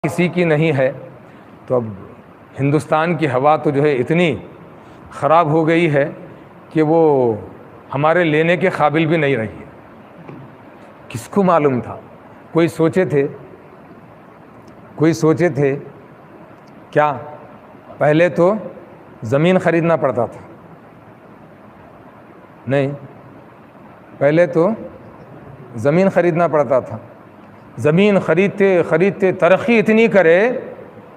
کسی کی نہیں ہے، تو اب ہندوستان کی ہوا تو جو ہے اتنی خراب ہو گئی ہے کہ وہ ہمارے لینے کے قابل بھی نہیں رہی ہے۔ کس کو معلوم تھا؟ کوئی سوچے تھے کیا؟ پہلے تو زمین خریدنا پڑتا تھا، نہیں، پہلے تو زمین خریدنا پڑتا تھا۔ زمین خریدتے ترقی اتنی کرے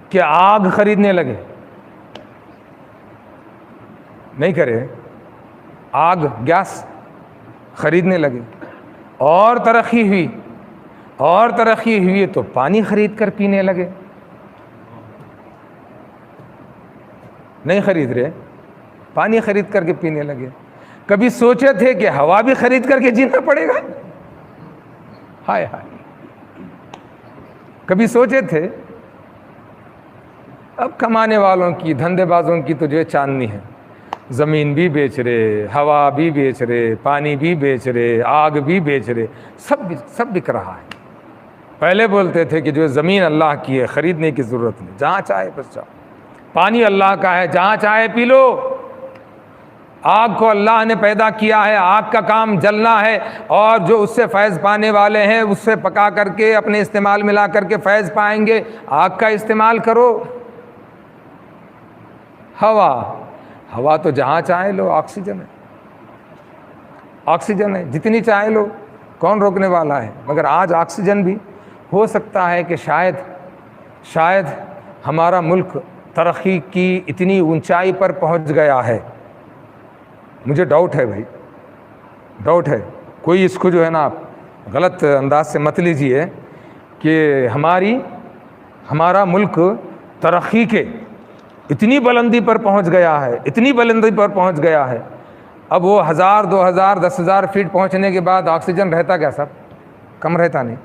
کہ آگ خریدنے لگے، نہیں کرے، آگ گیس خریدنے لگے، اور ترقی ہوئی تو پانی خرید کر پینے لگے، نہیں خرید رہے، پانی خرید کر کے پینے لگے۔ کبھی سوچے تھے کہ ہوا بھی خرید کر کے جینا پڑے گا؟ ہائے ہائے، کبھی سوچے تھے؟ اب کمانے والوں کی، دھندے بازوں کی تو جو ہے چاندنی ہے، زمین بھی بیچ رہے، ہوا بھی بیچ رہے، پانی بھی بیچ رہے، آگ بھی بیچ رہے، سب بک رہا ہے۔ پہلے بولتے تھے کہ جو زمین اللہ کی ہے، خریدنے کی ضرورت نہیں، جہاں چاہے بس جاؤ، پانی اللہ کا ہے، جہاں چاہے پی لو، آگ کو اللہ نے پیدا کیا ہے، آگ کا کام جلنا ہے، اور جو اس سے فیض پانے والے ہیں اس سے پکا کر کے اپنے استعمال ملا کر کے فیض پائیں گے، آگ کا استعمال کرو۔ ہوا تو جہاں چاہے لو، آکسیجن ہے، جتنی چاہے لو، کون روکنے والا ہے؟ مگر آج آکسیجن بھی ہو سکتا ہے کہ شاید ہمارا ملک ترقی کی اتنی اونچائی پر پہنچ گیا ہے، مجھے ڈاؤٹ ہے بھائی، ڈاؤٹ ہے، کوئی اس کو جو ہے نا آپ غلط انداز سے مت لیجیے کہ ہمارا ملک ترقی کے اتنی بلندی پر پہنچ گیا ہے، اب وہ 1000 2000 10,000 فیٹ پہنچنے کے بعد آکسیجن رہتا کیا؟ سب کم رہتا نہیں،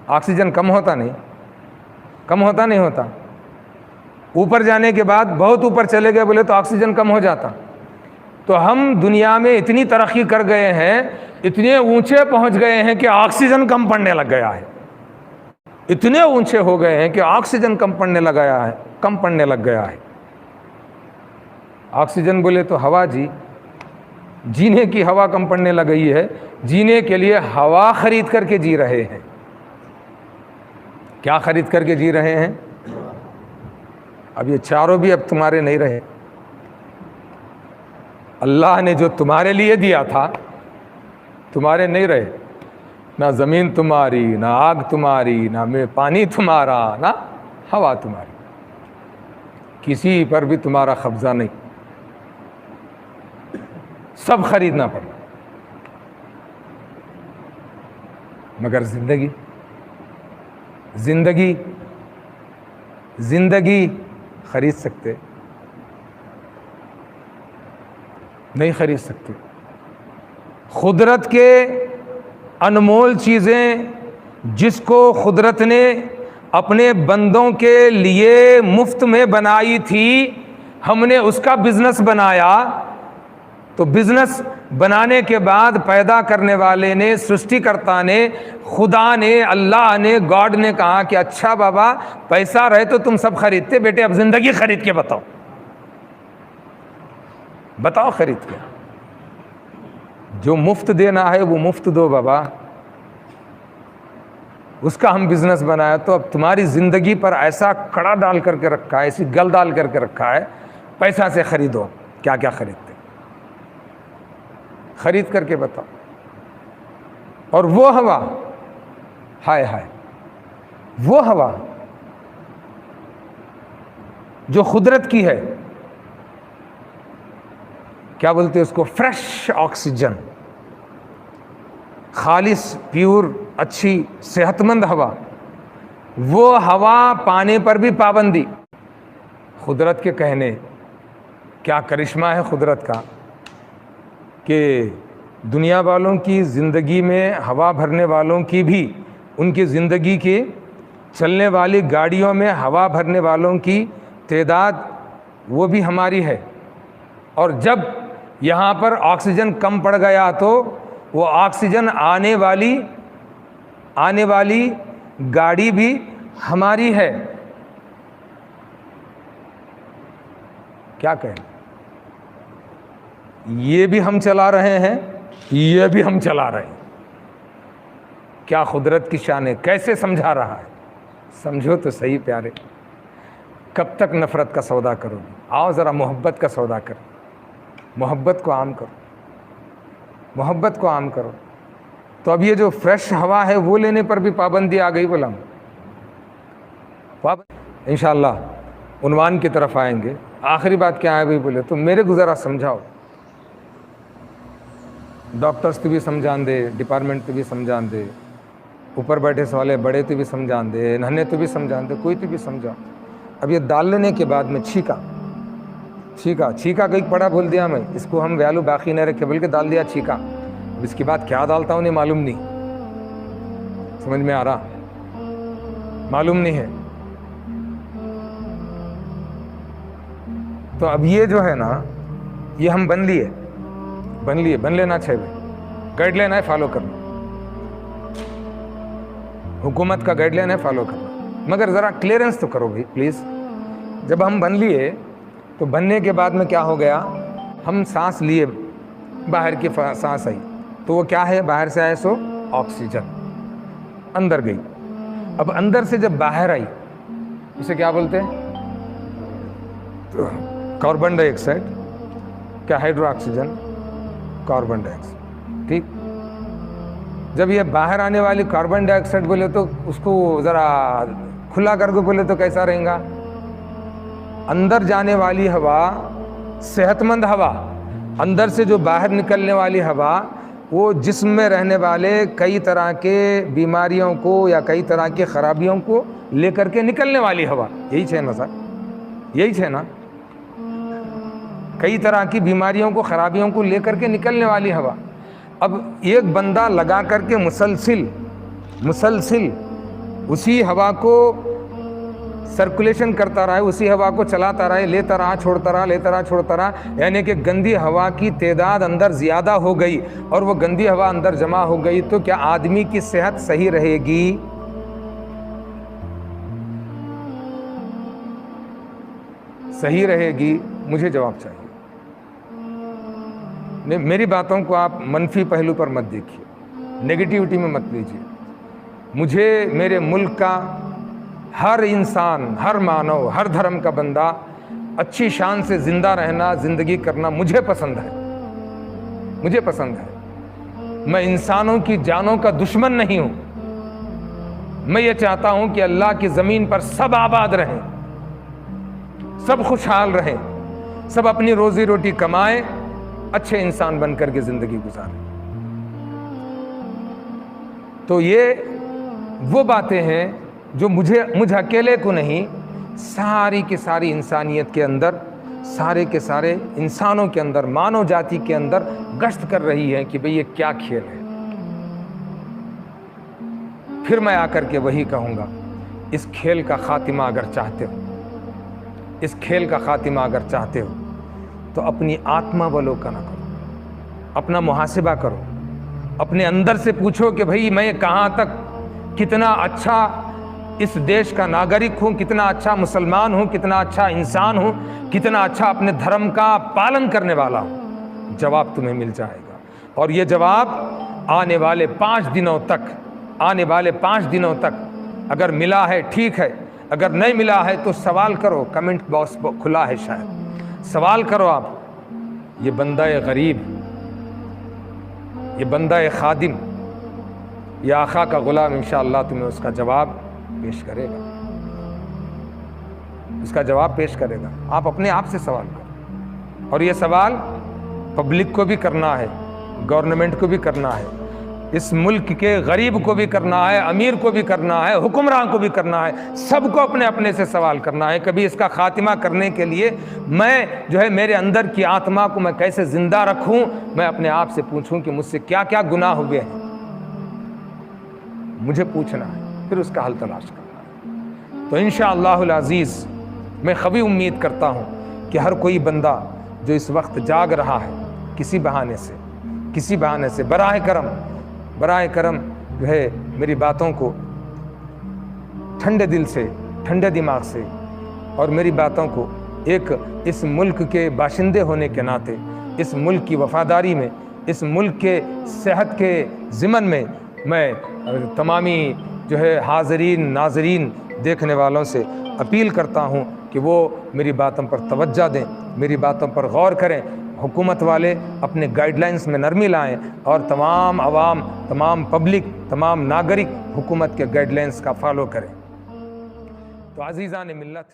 آکسیجن کم ہوتا نہیں ہوتا، اوپر جانے کے بعد بہت اوپر چلے گئے بولے تو آکسیجن کم ہو جاتا۔ تو ہم دنیا میں اتنی ترقی کر گئے ہیں، اتنے اونچے پہنچ گئے ہیں کہ آکسیجن کم پڑنے لگ گیا ہے، اتنے اونچے ہو گئے ہیں کہ آکسیجن کم پڑنے لگ گیا ہے۔ آکسیجن بولے تو ہوا، جینے کی ہوا کم پڑنے لگ گئی ہے، جینے کے لیے ہوا خرید کر کے جی رہے ہیں۔ کیا خرید کر کے جی رہے ہیں؟ اب یہ چاروں بھی اب تمہارے نہیں رہے، اللہ نے جو تمہارے لیے دیا تھا تمہارے نہیں رہے، نہ زمین تمہاری، نہ آگ تمہاری، نہ پانی تمہارا، نہ ہوا تمہاری، کسی پر بھی تمہارا قبضہ نہیں، سب خریدنا پڑا۔ مگر زندگی خرید سکتے نہیں، خرید سکتے۔ قدرت کے انمول چیزیں جس کو قدرت نے اپنے بندوں کے لیے مفت میں بنائی تھی، ہم نے اس کا بزنس بنایا، تو بزنس بنانے کے بعد پیدا کرنے والے نے، سرشٹی کرتا نے، خدا نے، اللہ نے، گاڈ نے کہا کہ اچھا بابا پیسہ رہے تو تم سب خریدتے، بیٹے اب زندگی خرید کے بتاؤ خرید کے، جو مفت دینا ہے وہ مفت دو بابا، اس کا ہم بزنس بنایا، تو اب تمہاری زندگی پر ایسا کڑا ڈال کر کے رکھا ہے، ایسی گل ڈال کر کے رکھا ہے، پیسہ سے خریدو، کیا کیا خریدتے، خرید کر کے بتاؤ۔ اور وہ ہوا، ہائے وہ ہوا جو قدرت کی ہے، کیا بولتے ہیں اس کو؟ فریش آکسیجن، خالص، پیور، اچھی، صحت مند ہوا، وہ ہوا پانے پر بھی پابندی۔ قدرت کے کہنے، کیا کرشمہ ہے قدرت کا کہ دنیا والوں کی زندگی میں، ہوا بھرنے والوں کی بھی، ان کی زندگی کی چلنے والی گاڑیوں میں ہوا بھرنے والوں کی تعداد وہ بھی ہماری ہے، اور جب یہاں پر آکسیجن کم پڑ گیا تو وہ آکسیجن آنے والی گاڑی بھی ہماری ہے، کیا کہیں، یہ بھی ہم چلا رہے ہیں، یہ بھی ہم چلا رہے ہیں. کیا قدرت کی شان ہے، کیسے سمجھا رہا ہے. سمجھو تو صحیح پیارے. کب تک نفرت کا سودا کرو گے؟ آؤ ذرا محبت کا سودا کرو، محبت کو عام کرو، محبت کو عام کرو. تو اب یہ جو فریش ہوا ہے وہ لینے پر بھی پابندی آ گئی. بولا انشاءاللہ عنوان کی طرف آئیں گے. آخری بات کیا ہے بھائی؟ بولے تو میرے کو ذرا سمجھاؤ. ڈاکٹرز تو بھی سمجھان دے، ڈپارٹمنٹ تو بھی سمجھان دے، اوپر بیٹھے سوالے بڑے تو بھی سمجھان دے، نہنے تو بھی سمجھان دے، کوئی تو بھی سمجھا. اب یہ ڈال لینے کے بعد میں چھینکا کئی پڑا بول دیا میں، اس کو ہم ویلو باقی نہیں رکھے بلکہ ڈال دیا چھینکا. اس کے بعد کیا ڈالتا ہوں نہیں معلوم نہیں، سمجھ میں آ رہا؟ معلوم نہیں ہے. تو اب یہ جو ہے نا، یہ ہم بن لینا چاہیے. گائیڈ لائن ہے، فالو کرنا. حکومت کا گائیڈ لائن ہے، فالو کرنا. مگر ذرا کلیئرنس تو کرو بھائی پلیز. جب ہم بن لیے تو بننے کے بعد میں کیا ہو گیا؟ ہم سانس لیے، باہر کی سانس آئی تو وہ کیا ہے؟ باہر سے آئے سو آکسیجن اندر گئی. اب اندر سے جب باہر آئی اسے کیا بولتے ہیں؟ کاربن ڈائی آکسائڈ. کیا؟ ہائیڈرو آکسیجن، کاربن ڈائی آکسائڈ. ٹھیک. جب یہ باہر آنے والی کاربن ڈائی آکسائڈ بولے تو اس کو ذرا کھلا کر کے بولے تو کیسا رہیں گا؟ اندر جانے والی ہوا صحت مند ہوا، اندر سے جو باہر نکلنے والی ہوا وہ جسم میں رہنے والے کئی طرح کے بیماریوں کو یا کئی طرح کی خرابیوں کو لے کر کے نکلنے والی ہوا. یہی ہے نا سر؟ یہی ہے نا؟ کئی طرح کی بیماریوں کو، خرابیوں کو لے کر کے نکلنے والی ہوا. اب ایک بندہ لگا کر کے مسلسل اسی ہوا کو سرکولیشن کرتا رہا ہے، اسی ہوا کو چلاتا رہا ہے، لیتا رہا چھوڑتا رہا، یعنی کہ گندی ہوا کی تعداد اندر زیادہ ہو گئی اور وہ گندی ہوا اندر جمع ہو گئی تو کیا آدمی کی صحت صحیح رہے گی؟ صحیح رہے گی؟ مجھے جواب چاہیے. میری باتوں کو آپ منفی پہلو پر مت دیکھیے، نیگیٹیوٹی میں مت لیجیے. مجھے میرے ملک کا ہر انسان، ہر مانو، ہر دھرم کا بندہ اچھی شان سے زندہ رہنا، زندگی کرنا مجھے پسند ہے. میں انسانوں کی جانوں کا دشمن نہیں ہوں. میں یہ چاہتا ہوں کہ اللہ کی زمین پر سب آباد رہیں، سب خوشحال رہیں، سب اپنی روزی روٹی کمائیں، اچھے انسان بن کر کے زندگی گزاریں. تو یہ وہ باتیں ہیں جو مجھ اکیلے کو نہیں، ساری کی ساری انسانیت کے اندر، سارے کے سارے انسانوں کے اندر، مانو جاتی کے اندر گشت کر رہی ہے کہ بھئی یہ کیا کھیل ہے. پھر میں آ کر کے وہی کہوں گا، اس کھیل کا خاتمہ اگر چاہتے ہو تو اپنی آتما ولوکن کرو، اپنا محاسبہ کرو، اپنے اندر سے پوچھو کہ بھئی میں کہاں تک کتنا اچھا اس دیش کا ناگرک ہوں، کتنا اچھا مسلمان ہوں، کتنا اچھا انسان ہوں، کتنا اچھا اپنے دھرم کا پالن کرنے والا ہوں. جواب تمہیں مل جائے گا. اور یہ جواب آنے والے 5 دنوں تک اگر ملا ہے ٹھیک ہے، اگر نہیں ملا ہے تو سوال کرو. کمنٹ باکس کھلا ہے، شاید سوال کرو آپ. یہ بندہ غریب، یہ بندہ خادم، یہ آقا کا غلام انشاءاللہ تمہیں اس کا جواب پیش کرے گا. آپ اپنے آپ سے سوال کرو. اور یہ سوال پبلک کو بھی کرنا ہے، گورنمنٹ کو بھی کرنا ہے، اس ملک کے غریب کو بھی کرنا ہے، امیر کو بھی کرنا ہے، حکمران کو بھی کرنا ہے. سب کو اپنے اپنے سے سوال کرنا ہے. کبھی اس کا خاتمہ کرنے کے لیے میں جو ہے میرے اندر کی آتما کو میں کیسے زندہ رکھوں، میں اپنے آپ سے پوچھوں کہ مجھ سے کیا کیا گناہ ہوئے ہیں. مجھے پوچھنا ہے، پھر اس کا حل تلاش کرنا ہے. تو انشاءاللہ العزیز میں قوی امید کرتا ہوں کہ ہر کوئی بندہ جو اس وقت جاگ رہا ہے کسی بہانے سے براہ کرم جو ہے میری باتوں کو ٹھنڈے دل سے، ٹھنڈے دماغ سے، اور میری باتوں کو ایک اس ملک کے باشندے ہونے کے ناطے، اس ملک کی وفاداری میں، اس ملک کے صحت کے ضمن میں میں تمامی جو ہے حاضرین ناظرین دیکھنے والوں سے اپیل کرتا ہوں کہ وہ میری باتوں پر توجہ دیں، میری باتوں پر غور کریں، حکومت والے اپنے گائیڈ لائنز میں نرمی لائیں، اور تمام عوام، تمام پبلک، تمام ناگرک حکومت کے گائیڈ لائنز کا فالو کریں۔ تو عزیزان ملت،